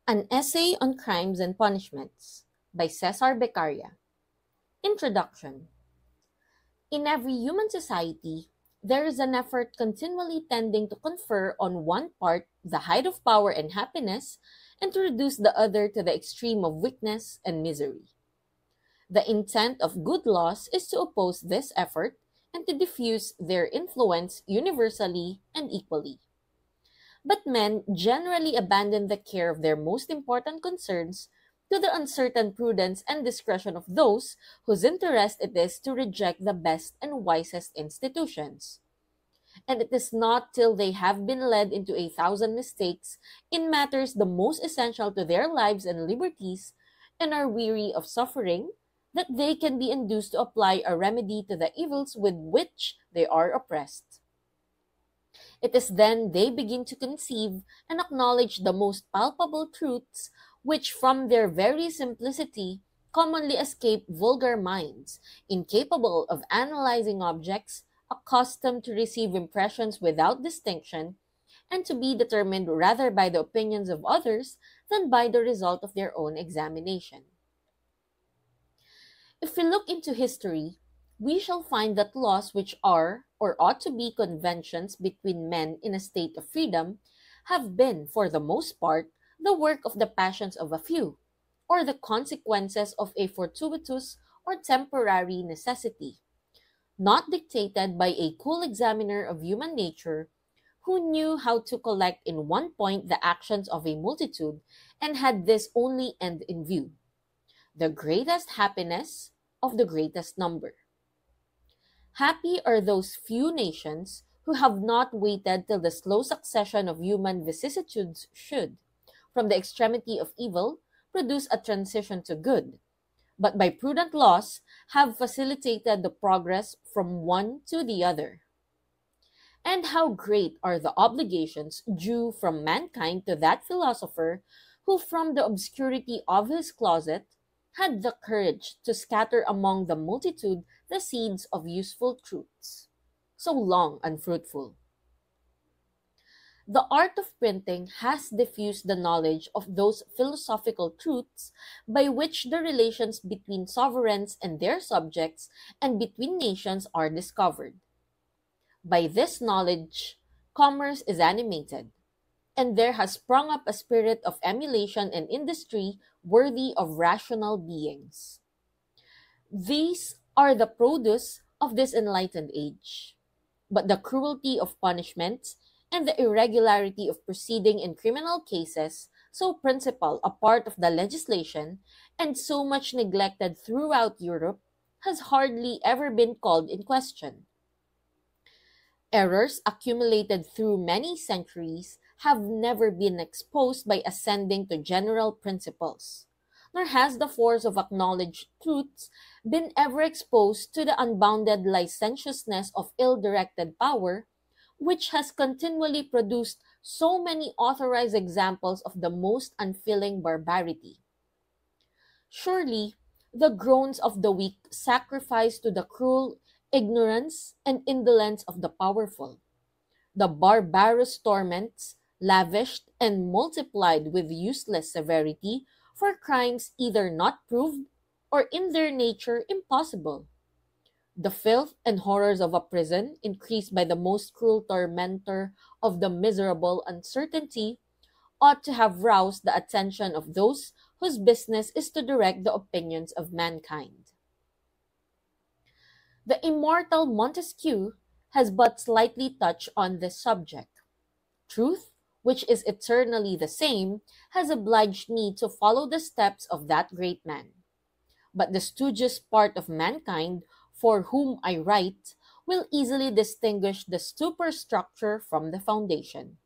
An Essay on Crimes and Punishments by Cesar Beccaria. Introduction. In every human society, there is an effort continually tending to confer on one part the height of power and happiness, and to reduce the other to the extreme of weakness and misery. The intent of good laws is to oppose this effort and to diffuse their influence universally and equally. But men generally abandon the care of their most important concerns to the uncertain prudence and discretion of those whose interest it is to reject the best and wisest institutions. And it is not till they have been led into 1,000 mistakes in matters the most essential to their lives and liberties, and are weary of suffering, that they can be induced to apply a remedy to the evils with which they are oppressed. It is then they begin to conceive and acknowledge the most palpable truths, which from their very simplicity commonly escape vulgar minds, incapable of analyzing objects, accustomed to receive impressions without distinction, and to be determined rather by the opinions of others than by the result of their own examination. If we look into history, we shall find that laws which are, or ought to be, conventions between men in a state of freedom, have been, for the most part, the work of the passions of a few, or the consequences of a fortuitous or temporary necessity, not dictated by a cool examiner of human nature, who knew how to collect in one point the actions of a multitude, and had this only end in view: the greatest happiness of the greatest number. Happy are those few nations who have not waited till the slow succession of human vicissitudes should, from the extremity of evil, produce a transition to good, but by prudent laws have facilitated the progress from one to the other. And how great are the obligations due from mankind to that philosopher who, from the obscurity of his closet, had the courage to scatter among the multitude the seeds of useful truths, so long unfruitful. The art of printing has diffused the knowledge of those philosophical truths by which the relations between sovereigns and their subjects and between nations are discovered. By this knowledge, commerce is animated, and there has sprung up a spirit of emulation and industry worthy of rational beings. These are the produce of this enlightened age. But the cruelty of punishments and the irregularity of proceeding in criminal cases, so principal a part of the legislation and so much neglected throughout Europe, has hardly ever been called in question. Errors accumulated through many centuries have never been exposed by ascending to general principles, nor has the force of acknowledged truths been ever exposed to the unbounded licentiousness of ill-directed power, which has continually produced so many authorized examples of the most unfeeling barbarity. Surely, the groans of the weak sacrifice to the cruel ignorance and indolence of the powerful. The barbarous torments, lavished and multiplied with useless severity for crimes either not proved or in their nature impossible. The filth and horrors of a prison, increased by the most cruel tormentor of the miserable uncertainty, ought to have roused the attention of those whose business is to direct the opinions of mankind. The immortal Montesquieu has but slightly touched on this subject. Truth, which is eternally the same, has obliged me to follow the steps of that great man. But the studious part of mankind, for whom I write, will easily distinguish the superstructure from the foundation.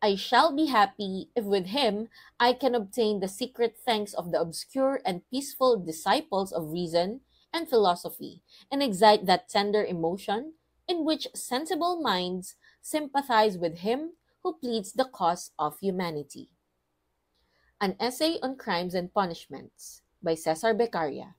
I shall be happy if with him I can obtain the secret thanks of the obscure and peaceful disciples of reason and philosophy, and excite that tender emotion in which sensible minds sympathize with him who pleads the cause of humanity. An Essay on Crimes and Punishments by Cesar Beccaria.